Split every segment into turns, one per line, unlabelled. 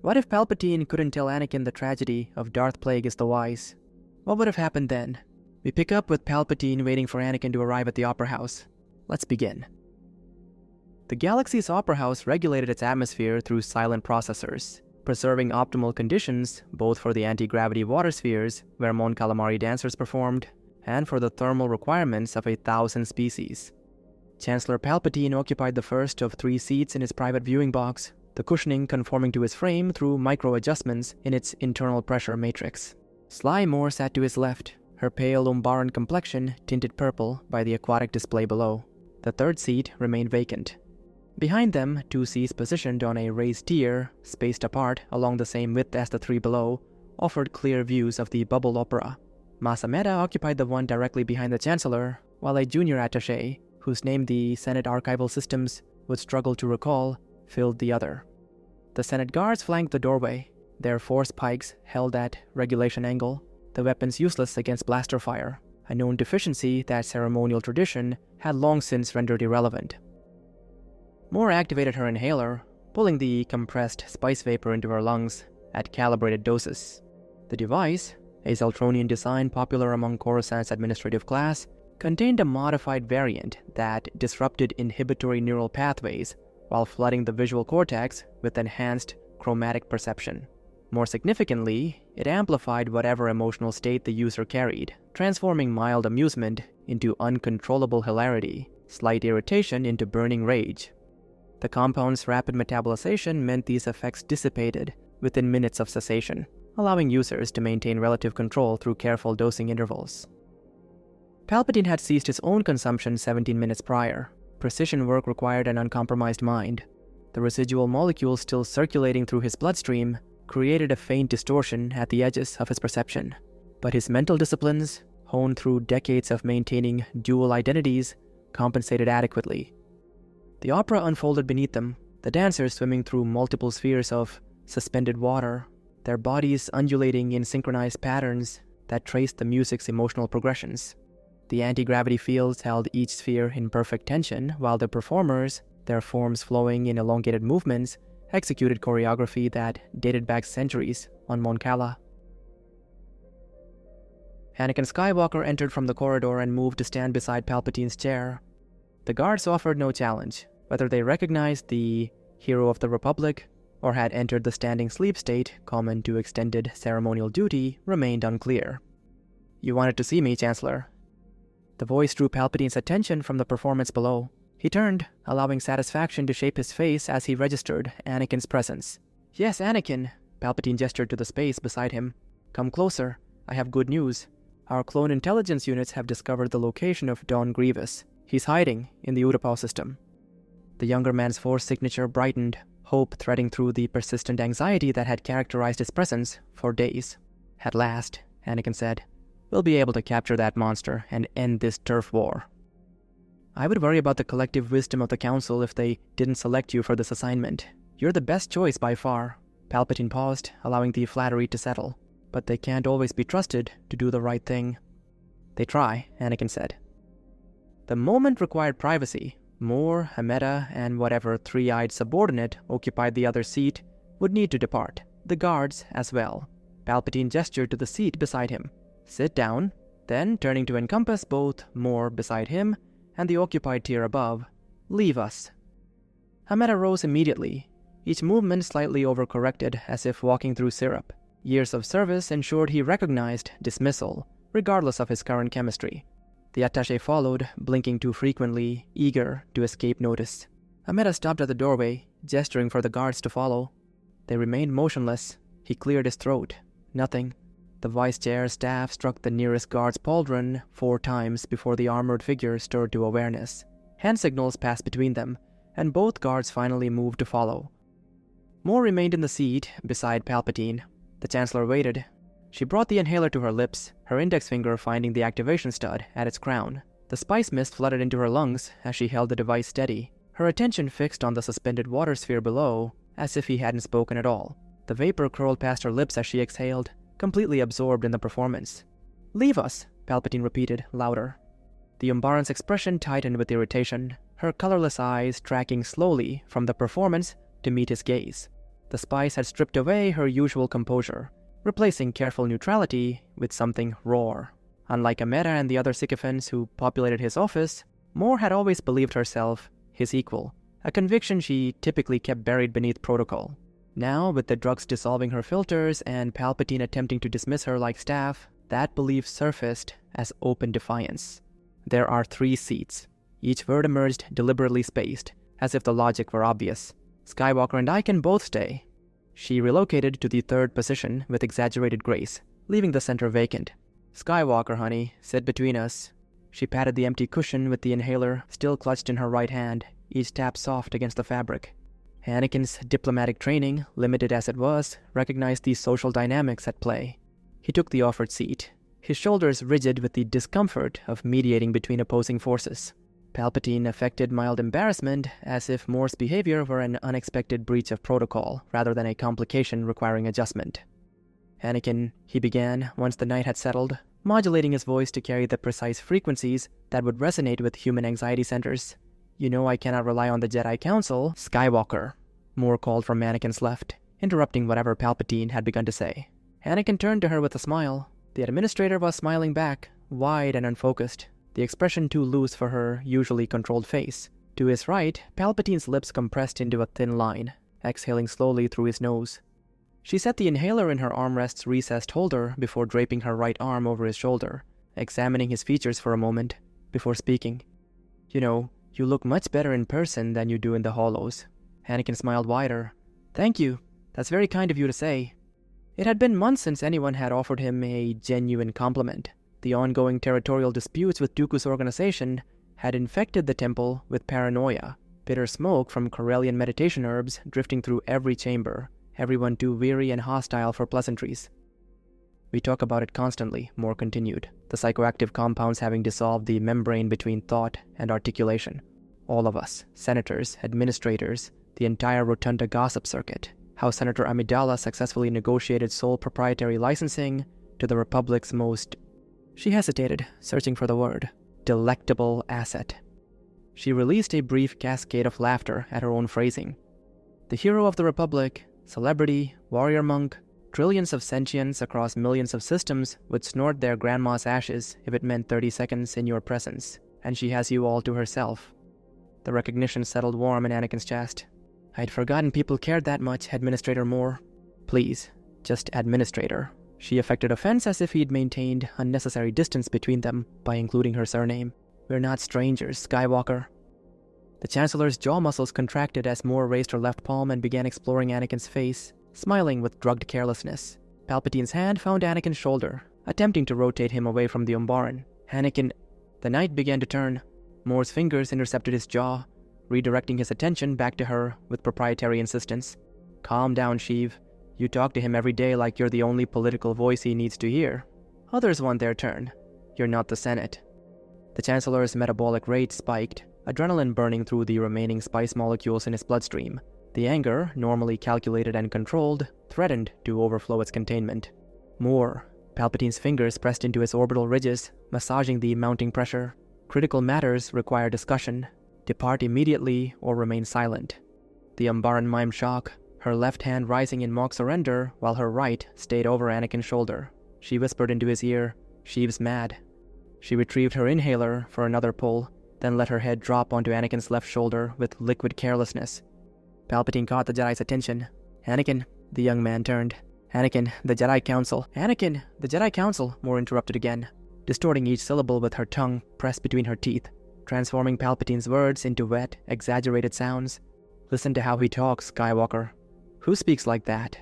What if Palpatine couldn't tell Anakin the tragedy of Darth Plagueis the Wise? What would have happened then? We pick up with Palpatine waiting for Anakin to arrive at the Opera House. Let's begin. The galaxy's Opera House regulated its atmosphere through silent processors, preserving optimal conditions both for the anti-gravity water spheres where Mon Calamari dancers performed, and for the thermal requirements of 1,000 species. Chancellor Palpatine occupied the first of 3 seats in his private viewing box, the cushioning conforming to his frame through micro-adjustments in its internal pressure matrix. Sly Moore sat to his left, her pale Umbaran complexion tinted purple by the aquatic display below. The third seat remained vacant. Behind them, 2 seats positioned on a raised tier, spaced apart along the same width as the 3 below, offered clear views of the bubble opera. Masameda occupied the one directly behind the Chancellor, while a junior attaché, whose name the Senate Archival Systems would struggle to recall, filled the other. The Senate guards flanked the doorway, their force pikes held at regulation angle, the weapons useless against blaster fire, a known deficiency that ceremonial tradition had long since rendered irrelevant. Moore activated her inhaler, pulling the compressed spice vapor into her lungs at calibrated doses. The device, a Zeltronian design popular among Coruscant's administrative class, contained a modified variant that disrupted inhibitory neural pathways while flooding the visual cortex with enhanced chromatic perception. More significantly, it amplified whatever emotional state the user carried, transforming mild amusement into uncontrollable hilarity, slight irritation into burning rage. The compound's rapid metabolization meant these effects dissipated within minutes of cessation, allowing users to maintain relative control through careful dosing intervals. Palpatine had ceased his own consumption 17 minutes prior. Precision work required an uncompromised mind. The residual molecules still circulating through his bloodstream created a faint distortion at the edges of his perception. But his mental disciplines, honed through decades of maintaining dual identities, compensated adequately. The opera unfolded beneath them, the dancers swimming through multiple spheres of suspended water, their bodies undulating in synchronized patterns that traced the music's emotional progressions. The anti-gravity fields held each sphere in perfect tension, while the performers, their forms flowing in elongated movements, executed choreography that dated back centuries on Mon Cala. Anakin Skywalker entered from the corridor and moved to stand beside Palpatine's chair. The guards offered no challenge. Whether they recognized the hero of the Republic or had entered the standing sleep state common to extended ceremonial duty remained unclear. "You wanted to see me, Chancellor." The voice drew Palpatine's attention from the performance below. He turned, allowing satisfaction to shape his face as he registered Anakin's presence. "Yes, Anakin," Palpatine gestured to the space beside him. "Come closer. I have good news. Our clone intelligence units have discovered the location of Don Grievous. He's hiding in the Utapau system." The younger man's force signature brightened, hope threading through the persistent anxiety that had characterized his presence for days. "At last," Anakin said, "we'll be able to capture that monster and end this turf war." "I would worry about the collective wisdom of the Council if they didn't select you for this assignment. You're the best choice by far." Palpatine paused, allowing the flattery to settle. "But they can't always be trusted to do the right thing." "They try," Anakin said. The moment required privacy. Moore, Hameda, and whatever 3-eyed subordinate occupied the other seat would need to depart. The guards as well. Palpatine gestured to the seat beside him. "Sit down." Then, turning to encompass both Moore beside him and the occupied tier above, "Leave us." Hameda rose immediately, each movement slightly overcorrected as if walking through syrup. Years of service ensured he recognized dismissal, regardless of his current chemistry. The attaché followed, blinking too frequently, eager to escape notice. Hameda stopped at the doorway, gesturing for the guards to follow. They remained motionless. He cleared his throat. Nothing. The vice chair's staff struck the nearest guard's pauldron 4 times before the armored figure stirred to awareness. Hand signals passed between them, and both guards finally moved to follow. Moore remained in the seat beside Palpatine. The Chancellor waited. She brought the inhaler to her lips, her index finger finding the activation stud at its crown. The spice mist flooded into her lungs as she held the device steady, her attention fixed on the suspended water sphere below, as if he hadn't spoken at all. The vapor curled past her lips as she exhaled, completely absorbed in the performance. "Leave us," Palpatine repeated, louder. The Umbaran's expression tightened with irritation, her colorless eyes tracking slowly from the performance to meet his gaze. The spice had stripped away her usual composure, replacing careful neutrality with something raw. Unlike Amera and the other sycophants who populated his office, Moore had always believed herself his equal, a conviction she typically kept buried beneath protocol. Now, with the drugs dissolving her filters and Palpatine attempting to dismiss her like staff, that belief surfaced as open defiance. There are 3 seats. Each word emerged deliberately spaced, as if the logic were obvious. Skywalker and I can both stay. She relocated to the 3rd position with exaggerated grace, leaving the center vacant. Skywalker, honey, sit between us. She patted the empty cushion with the inhaler still clutched in her right hand, each tap soft against the fabric. Anakin's diplomatic training, limited as it was, recognized these social dynamics at play. He took the offered seat, his shoulders rigid with the discomfort of mediating between opposing forces. Palpatine affected mild embarrassment, as if Moore's behavior were an unexpected breach of protocol, rather than a complication requiring adjustment. Anakin, he began, once the night had settled, modulating his voice to carry the precise frequencies that would resonate with human anxiety centers. You know I cannot rely on the Jedi Council, Skywalker, Moore called from Anakin's left, interrupting whatever Palpatine had begun to say. Anakin turned to her with a smile. The administrator was smiling back, wide and unfocused, the expression too loose for her usually controlled face. To his right, Palpatine's lips compressed into a thin line, exhaling slowly through his nose. She set the inhaler in her armrest's recessed holder before draping her right arm over his shoulder, examining his features for a moment, before speaking. You know, you look much better in person than you do in the hollows. Anakin smiled wider. Thank you. That's very kind of you to say. It had been months since anyone had offered him a genuine compliment. The ongoing territorial disputes with Dooku's organization had infected the temple with paranoia, bitter smoke from Corellian meditation herbs drifting through every chamber, everyone too weary and hostile for pleasantries. We talk about it constantly, Moore continued, the psychoactive compounds having dissolved the membrane between thought and articulation. All of us, senators, administrators, the entire Rotunda gossip circuit, how Senator Amidala successfully negotiated sole proprietary licensing to the Republic's most... She hesitated, searching for the word. Delectable asset. She released a brief cascade of laughter at her own phrasing. The hero of the Republic, celebrity, warrior monk, trillions of sentience across millions of systems would snort their grandma's ashes if it meant 30 seconds in your presence, and she has you all to herself. The recognition settled warm in Anakin's chest. I'd forgotten people cared that much, Administrator Moore. Please, just Administrator. She affected offense as if he'd maintained unnecessary distance between them by including her surname. We're not strangers, Skywalker. The Chancellor's jaw muscles contracted as Moore raised her left palm and began exploring Anakin's face, smiling with drugged carelessness. Palpatine's hand found Anakin's shoulder, attempting to rotate him away from the Umbaran. Anakin... The night began to turn. Moore's fingers intercepted his jaw, redirecting his attention back to her with proprietary insistence. Calm down, Sheev. You talk to him every day like you're the only political voice he needs to hear. Others want their turn. You're not the Senate. The Chancellor's metabolic rate spiked, adrenaline burning through the remaining spice molecules in his bloodstream. The anger, normally calculated and controlled, threatened to overflow its containment. More. Palpatine's fingers pressed into his orbital ridges, massaging the mounting pressure. Critical matters require discussion. Depart immediately or remain silent. The Umbaran mimed shock, her left hand rising in mock surrender while her right stayed over Anakin's shoulder. She whispered into his ear, Sheev's mad. She retrieved her inhaler for another pull, then let her head drop onto Anakin's left shoulder with liquid carelessness. Palpatine caught the Jedi's attention. Anakin, the young man turned. Anakin, the Jedi Council. Anakin, the Jedi Council, Moore interrupted again, distorting each syllable with her tongue pressed between her teeth, transforming Palpatine's words into wet, exaggerated sounds. Listen to how he talks, Skywalker. Who speaks like that?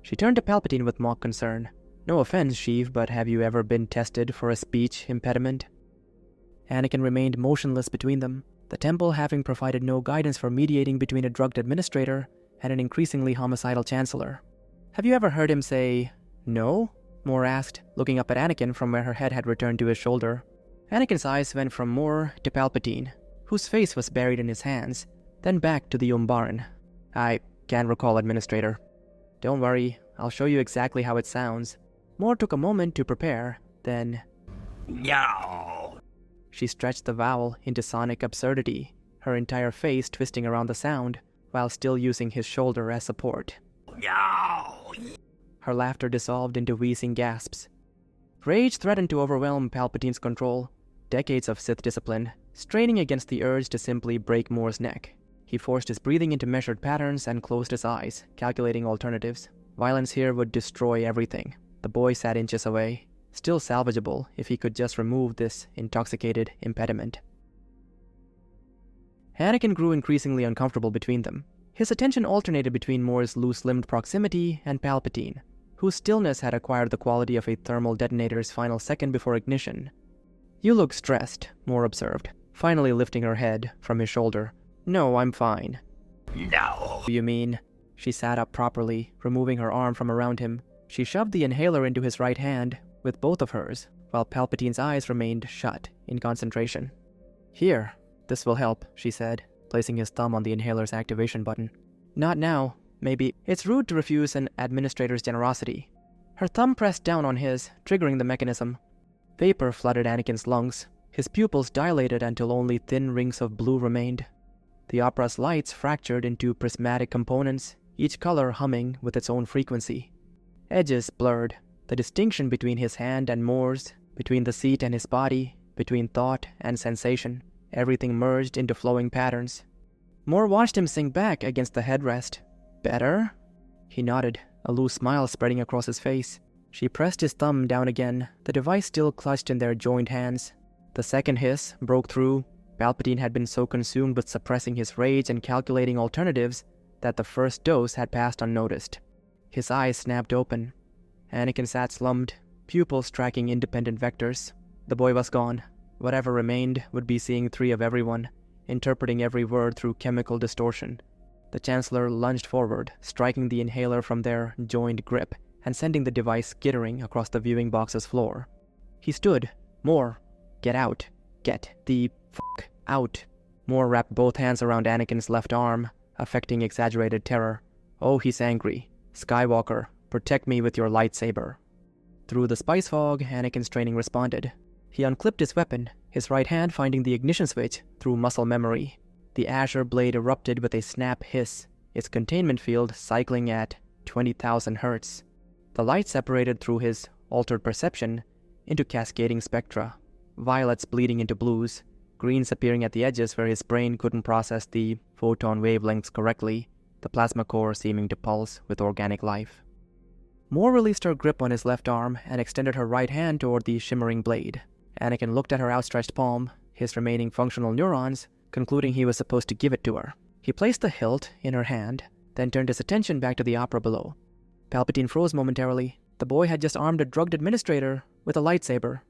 She turned to Palpatine with mock concern. No offense, Sheev, but have you ever been tested for a speech impediment? Anakin remained motionless between them, the temple having provided no guidance for mediating between a drugged administrator and an increasingly homicidal chancellor. Have you ever heard him say, no? Moore asked, looking up at Anakin from where her head had returned to his shoulder. Anakin's eyes went from Moore to Palpatine, whose face was buried in his hands, then back to the Umbaran. I can't recall, Administrator. Don't worry, I'll show you exactly how it sounds. Moore took a moment to prepare, then... No! She stretched the vowel into sonic absurdity, her entire face twisting around the sound, while still using his shoulder as support.
No!
Her laughter dissolved into wheezing gasps. Rage threatened to overwhelm Palpatine's control. Decades of Sith discipline, straining against the urge to simply break Moore's neck. He forced his breathing into measured patterns and closed his eyes, calculating alternatives. Violence here would destroy everything. The boy sat inches away, still salvageable if he could just remove this intoxicated impediment. Anakin grew increasingly uncomfortable between them. His attention alternated between Moore's loose-limbed proximity and Palpatine, whose stillness had acquired the quality of a thermal detonator's final second before ignition. "You look stressed," Moore observed, finally lifting her head from his shoulder. "No, I'm fine."
No!
"You mean?" She sat up properly, removing her arm from around him. She shoved the inhaler into his right hand, with both of hers, while Palpatine's eyes remained shut in concentration. "Here, this will help," she said, placing his thumb on the inhaler's activation button. "Not now. Maybe it's rude to refuse an administrator's generosity." Her thumb pressed down on his, triggering the mechanism. Vapor flooded Anakin's lungs. His pupils dilated until only thin rings of blue remained. The opera's lights fractured into prismatic components, each color humming with its own frequency. Edges blurred. The distinction between his hand and Moore's, between the seat and his body, between thought and sensation, everything merged into flowing patterns. Moore watched him sink back against the headrest. "Better?" He nodded, a loose smile spreading across his face. She pressed his thumb down again, the device still clutched in their joined hands. The second hiss broke through. Palpatine had been so consumed with suppressing his rage and calculating alternatives that the first dose had passed unnoticed. His eyes snapped open. Anakin sat slumped, pupils tracking independent vectors. The boy was gone. Whatever remained would be seeing three of everyone, interpreting every word through chemical distortion. The Chancellor lunged forward, striking the inhaler from their joined grip and sending the device skittering across the viewing box's floor. He stood. "Moore, get out. Get the fuck out." Moore wrapped both hands around Anakin's left arm, affecting exaggerated terror. "Oh, he's angry. Skywalker, protect me with your lightsaber." Through the spice fog, Anakin's training responded. He unclipped his weapon, his right hand finding the ignition switch through muscle memory. The azure blade erupted with a snap hiss, its containment field cycling at 20,000 hertz. The light separated through his altered perception into cascading spectra, violets bleeding into blues, greens appearing at the edges where his brain couldn't process the photon wavelengths correctly, the plasma core seeming to pulse with organic life. Moore released her grip on his left arm and extended her right hand toward the shimmering blade. Anakin looked at her outstretched palm, his remaining functional neurons, concluding he was supposed to give it to her. He placed the hilt in her hand, then turned his attention back to the opera below. Palpatine froze momentarily. The boy had just armed a drugged administrator with a lightsaber.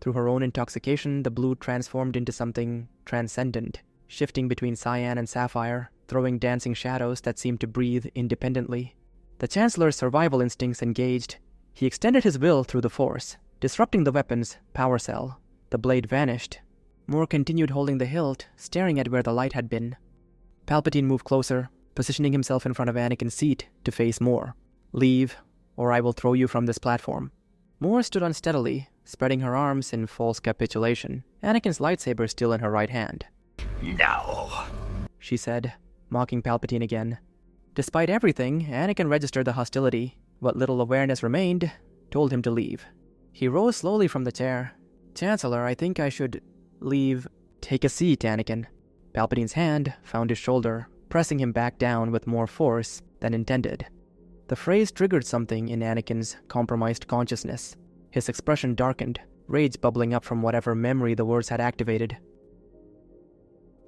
Through her own intoxication, the blue transformed into something transcendent, shifting between cyan and sapphire, throwing dancing shadows that seemed to breathe independently. The Chancellor's survival instincts engaged. He extended his will through the Force, disrupting the weapon's power cell. The blade vanished. Moore continued holding the hilt, staring at where the light had been. Palpatine moved closer, positioning himself in front of Anakin's seat to face Moore. "Leave, or I will throw you from this platform." Moore stood unsteadily, spreading her arms in false capitulation, Anakin's lightsaber still in her right hand.
No!
She said, mocking Palpatine again. Despite everything, Anakin registered the hostility. What little awareness remained told him to leave. He rose slowly from the chair. "Chancellor, I think I should leave." "Take a seat, Anakin." Palpatine's hand found his shoulder, pressing him back down with more force than intended. The phrase triggered something in Anakin's compromised consciousness. His expression darkened, rage bubbling up from whatever memory the words had activated.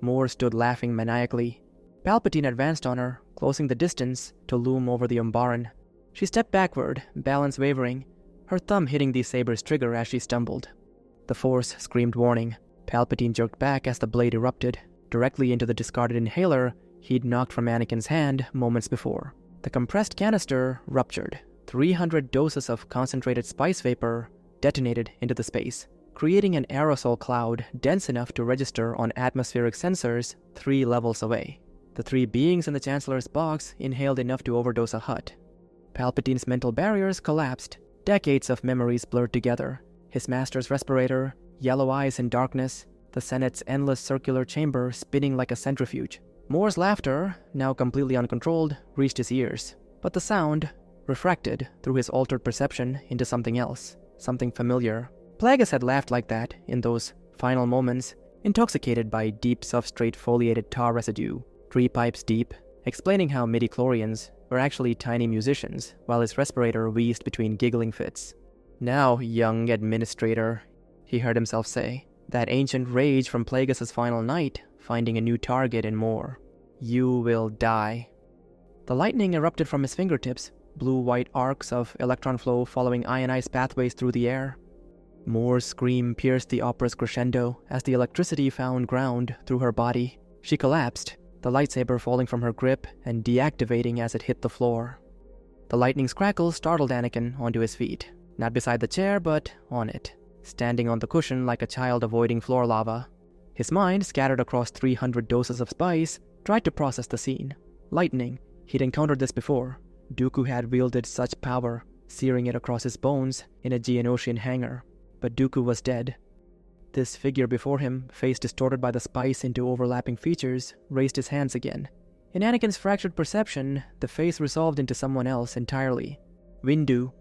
Moore stood laughing maniacally. Palpatine advanced on her, closing the distance to loom over the Umbaran. She stepped backward, balance wavering, her thumb hitting the saber's trigger as she stumbled. The Force screamed warning. Palpatine jerked back as the blade erupted, directly into the discarded inhaler he'd knocked from Anakin's hand moments before. The compressed canister ruptured. 300 doses of concentrated spice vapor detonated into the space, creating an aerosol cloud dense enough to register on atmospheric sensors 3 levels away. The 3 beings in the Chancellor's box inhaled enough to overdose a Hutt. Palpatine's mental barriers collapsed. Decades of memories blurred together. His master's respirator, yellow eyes in darkness, the Senate's endless circular chamber spinning like a centrifuge. Moore's laughter, now completely uncontrolled, reached his ears. But the sound refracted through his altered perception into something else, something familiar. Plagueis had laughed like that in those final moments, intoxicated by deep substrate foliated tar residue, 3 pipes deep, explaining how midichlorians were actually tiny musicians, while his respirator wheezed between giggling fits. "Now, young administrator," he heard himself say, that ancient rage from Plagueis' final night, finding a new target in Moore. "You will die." The lightning erupted from his fingertips, blue-white arcs of electron flow following ionized pathways through the air. Moore's scream pierced the opera's crescendo as the electricity found ground through her body. She collapsed, the lightsaber falling from her grip and deactivating as it hit the floor. The lightning's crackle startled Anakin onto his feet, not beside the chair, but on it, standing on the cushion like a child avoiding floor lava. His mind, scattered across 300 doses of spice, tried to process the scene. Lightning. He'd encountered this before. Dooku had wielded such power, searing it across his bones in a Geonosian hangar. But Dooku was dead. This figure before him, face distorted by the spice into overlapping features, raised his hands again. In Anakin's fractured perception, the face resolved into someone else entirely. Windu.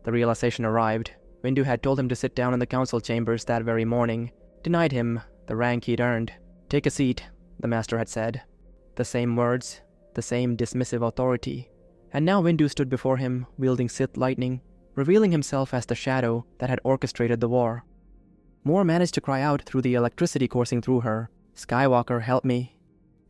The realization arrived. Windu had told him to sit down in the council chambers that very morning, denied him the rank he'd earned. "Take a seat," the master had said. The same words, the same dismissive authority. And now Windu stood before him, wielding Sith lightning, revealing himself as the shadow that had orchestrated the war. Moore managed to cry out through the electricity coursing through her, "Skywalker, help me."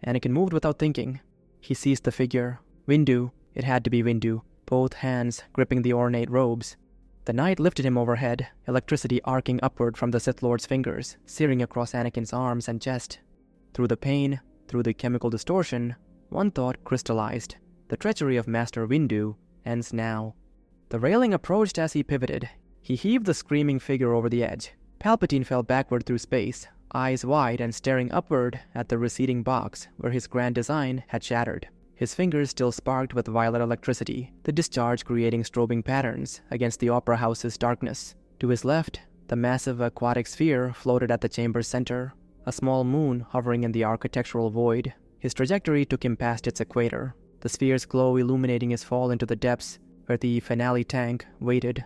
Anakin moved without thinking. He seized the figure. Windu, it had to be Windu, both hands gripping the ornate robes. The knight lifted him overhead, electricity arcing upward from the Sith Lord's fingers, searing across Anakin's arms and chest. Through the pain, through the chemical distortion, one thought crystallized. The treachery of Master Windu ends now. The railing approached as he pivoted. He heaved the screaming figure over the edge. Palpatine fell backward through space, eyes wide and staring upward at the receding box where his grand design had shattered. His fingers still sparked with violet electricity, the discharge creating strobing patterns against the opera house's darkness. To his left, the massive aquatic sphere floated at the chamber's center, a small moon hovering in the architectural void. His trajectory took him past its equator, the sphere's glow illuminating his fall into the depths where the finale tank waited.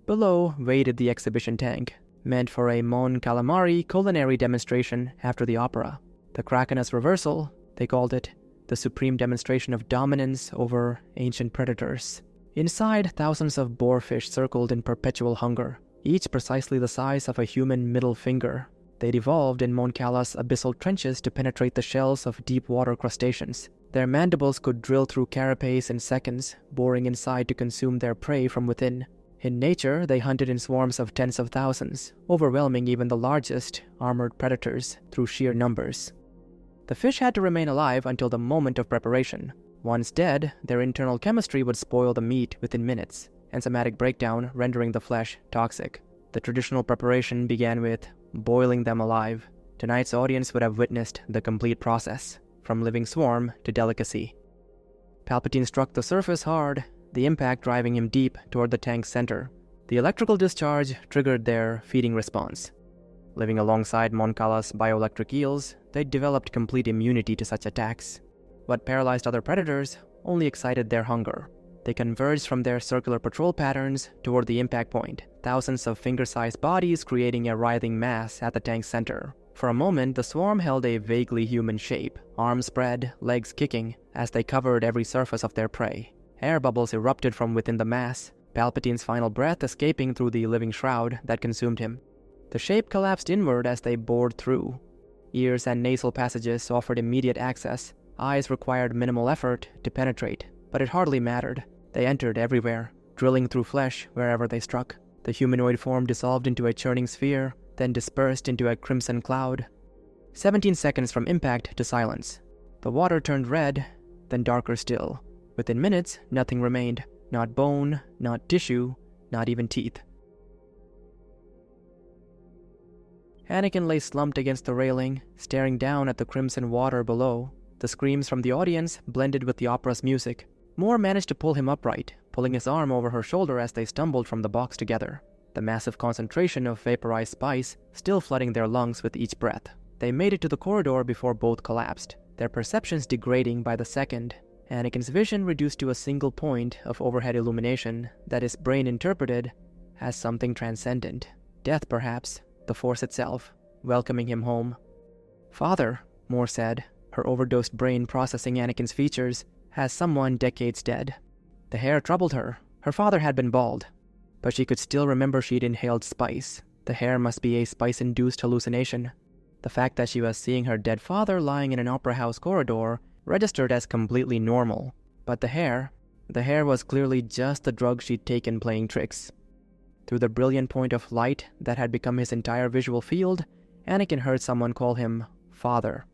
Below waited the exhibition tank, meant for a Mon Calamari culinary demonstration after the opera. The Krakenus reversal, they called it, the supreme demonstration of dominance over ancient predators. Inside, thousands of boarfish circled in perpetual hunger, each precisely the size of a human middle finger. They'd evolved in Mon Cala's abyssal trenches to penetrate the shells of deep-water crustaceans. Their mandibles could drill through carapace in seconds, boring inside to consume their prey from within. In nature, they hunted in swarms of tens of thousands, overwhelming even the largest armored predators through sheer numbers. The fish had to remain alive until the moment of preparation. Once dead, their internal chemistry would spoil the meat within minutes, enzymatic breakdown rendering the flesh toxic. The traditional preparation began with boiling them alive. Tonight's audience would have witnessed the complete process, from living swarm to delicacy. Palpatine struck the surface hard, the impact driving him deep toward the tank's center. The electrical discharge triggered their feeding response. Living alongside Mon Cala's bioelectric eels, they'd developed complete immunity to such attacks. What paralyzed other predators only excited their hunger. They converged from their circular patrol patterns toward the impact point, thousands of finger-sized bodies creating a writhing mass at the tank's center. For a moment, the swarm held a vaguely human shape, arms spread, legs kicking, as they covered every surface of their prey. Air bubbles erupted from within the mass, Palpatine's final breath escaping through the living shroud that consumed him. The shape collapsed inward as they bored through. Ears and nasal passages offered immediate access. Eyes required minimal effort to penetrate, but it hardly mattered. They entered everywhere, drilling through flesh wherever they struck. The humanoid form dissolved into a churning sphere, then dispersed into a crimson cloud. 17 seconds from impact to silence. The water turned red, then darker still. Within minutes, nothing remained. Not bone, not tissue, not even teeth. Anakin lay slumped against the railing, staring down at the crimson water below. The screams from the audience blended with the opera's music. Moore managed to pull him upright, pulling his arm over her shoulder as they stumbled from the box together. The massive concentration of vaporized spice still flooding their lungs with each breath. They made it to the corridor before both collapsed, their perceptions degrading by the second. Anakin's vision reduced to a single point of overhead illumination that his brain interpreted as something transcendent. Death, perhaps, the Force itself, welcoming him home. "Father," Moore said, her overdosed brain processing Anakin's features as someone decades dead. The hair troubled her. Her father had been bald, but she could still remember she'd inhaled spice. The hair must be a spice-induced hallucination. The fact that she was seeing her dead father lying in an opera house corridor registered as completely normal. But the hair was clearly just the drug she'd taken playing tricks. Through the brilliant point of light that had become his entire visual field, Anakin heard someone call him Father.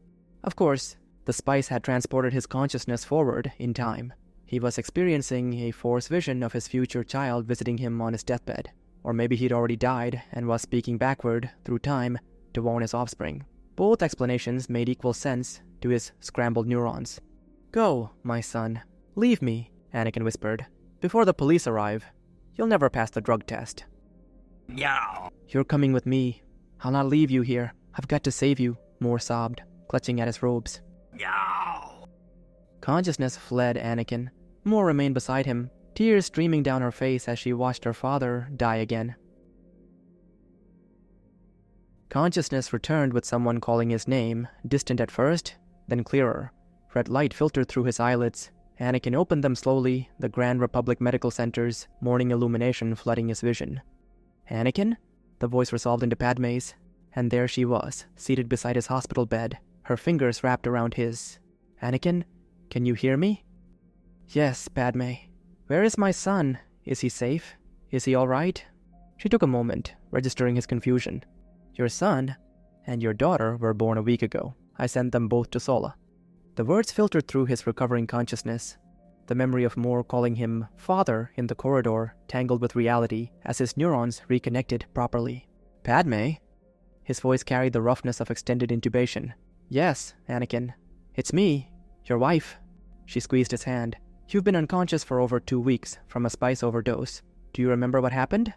Of course, the spice had transported his consciousness forward in time. He was experiencing a Force vision of his future child visiting him on his deathbed. Or maybe he'd already died and was speaking backward through time to warn his offspring. Both explanations made equal sense to his scrambled neurons. "Go, my son. Leave me," Anakin whispered. "Before the police arrive. You'll never pass the drug test."
No.
"You're coming with me. I'll not leave you here. I've got to save you," Moore sobbed, clutching at his robes.
No.
Consciousness fled Anakin. Moore remained beside him, tears streaming down her face as she watched her father die again. Consciousness returned with someone calling his name, distant at first, then clearer. Red light filtered through his eyelids. Anakin opened them slowly, the Grand Republic Medical Center's morning illumination flooding his vision. "Anakin?" The voice resolved into Padme's, and there she was, seated beside his hospital bed, her fingers wrapped around his. "Anakin, can you hear me?" "Yes, Padme. Where is my son? Is he safe? Is he all right?" She took a moment, registering his confusion. "Your son and your daughter were born a week ago. I sent them both to Sola." The words filtered through his recovering consciousness. The memory of Moore calling him father in the corridor tangled with reality as his neurons reconnected properly. "Padme?" His voice carried the roughness of extended intubation. "Yes, Anakin. It's me, your wife." She squeezed his hand. "You've been unconscious for over 2 weeks from a spice overdose. Do you remember what happened?"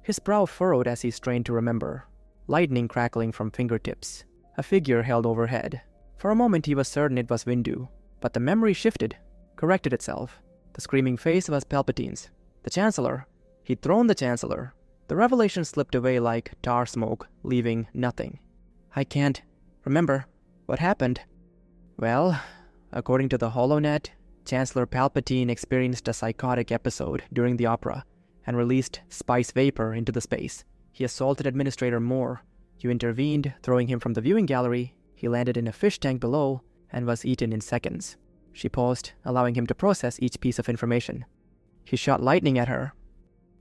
His brow furrowed as he strained to remember. Lightning crackling from fingertips. A figure held overhead. For a moment he was certain it was Windu, but the memory shifted, corrected itself. The screaming face was Palpatine's. The Chancellor. He'd thrown the Chancellor. The revelation slipped away like tar smoke, leaving nothing. "I can't remember what happened." "Well, according to the HoloNet, Chancellor Palpatine experienced a psychotic episode during the opera and released spice vapor into the space. He assaulted Administrator Moore. You intervened, throwing him from the viewing gallery. He landed in a fish tank below and was eaten in seconds." She paused, allowing him to process each piece of information. "He shot lightning at her."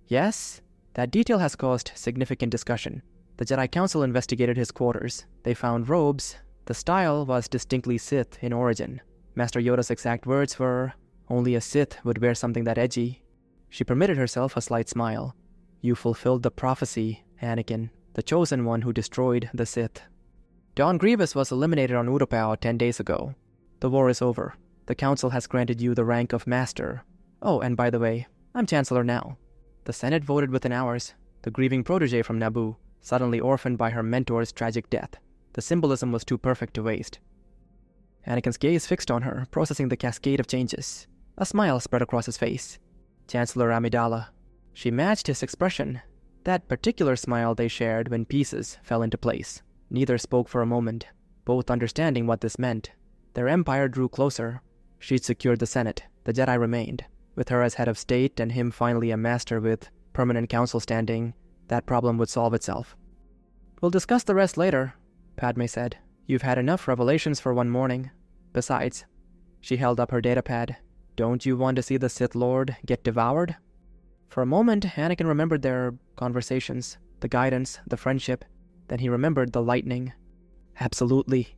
"Yes, that detail has caused significant discussion. The Jedi Council investigated his quarters. They found robes. The style was distinctly Sith in origin. Master Yoda's exact words were, 'Only a Sith would wear something that edgy.'" She permitted herself a slight smile. "You fulfilled the prophecy, Anakin, the chosen one who destroyed the Sith. Don Grievous was eliminated on Utapau 10 days ago. The war is over. The Council has granted you the rank of Master. Oh, and by the way, I'm Chancellor now." The Senate voted within hours. The grieving protege from Naboo, suddenly orphaned by her mentor's tragic death. The symbolism was too perfect to waste. Anakin's gaze fixed on her, processing the cascade of changes. A smile spread across his face. "Chancellor Amidala." She matched his expression. That particular smile they shared when pieces fell into place. Neither spoke for a moment, both understanding what this meant. Their empire drew closer. She'd secured the Senate. The Jedi remained. With her as head of state and him finally a master with permanent council standing, that problem would solve itself. "We'll discuss the rest later," Padme said. "You've had enough revelations for one morning. Besides," she held up her datapad, "don't you want to see the Sith Lord get devoured?" For a moment, Anakin remembered their conversations, the guidance, the friendship. Then he remembered the lightning. "Absolutely."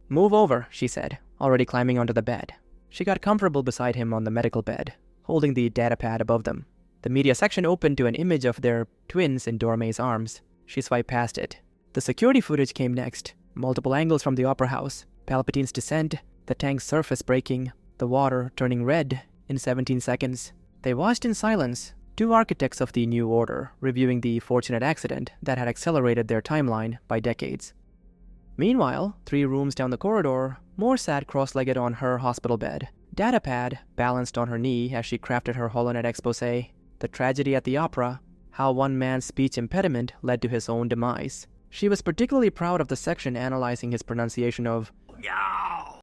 "Move over," she said, already climbing onto the bed. She got comfortable beside him on the medical bed, holding the datapad above them. The media section opened to an image of their twins in Dorme's arms. She swiped past it. The security footage came next. Multiple angles from the opera house. Palpatine's descent, the tank's surface breaking, the water turning red in 17 seconds. They watched in silence, two architects of the New Order reviewing the fortunate accident that had accelerated their timeline by decades. Meanwhile, 3 rooms down the corridor, Moore sat cross-legged on her hospital bed, Datapad balanced on her knee as she crafted her HoloNet exposé, the tragedy at the opera, how one man's speech impediment led to his own demise. She was particularly proud of the section analyzing his pronunciation of
Yow.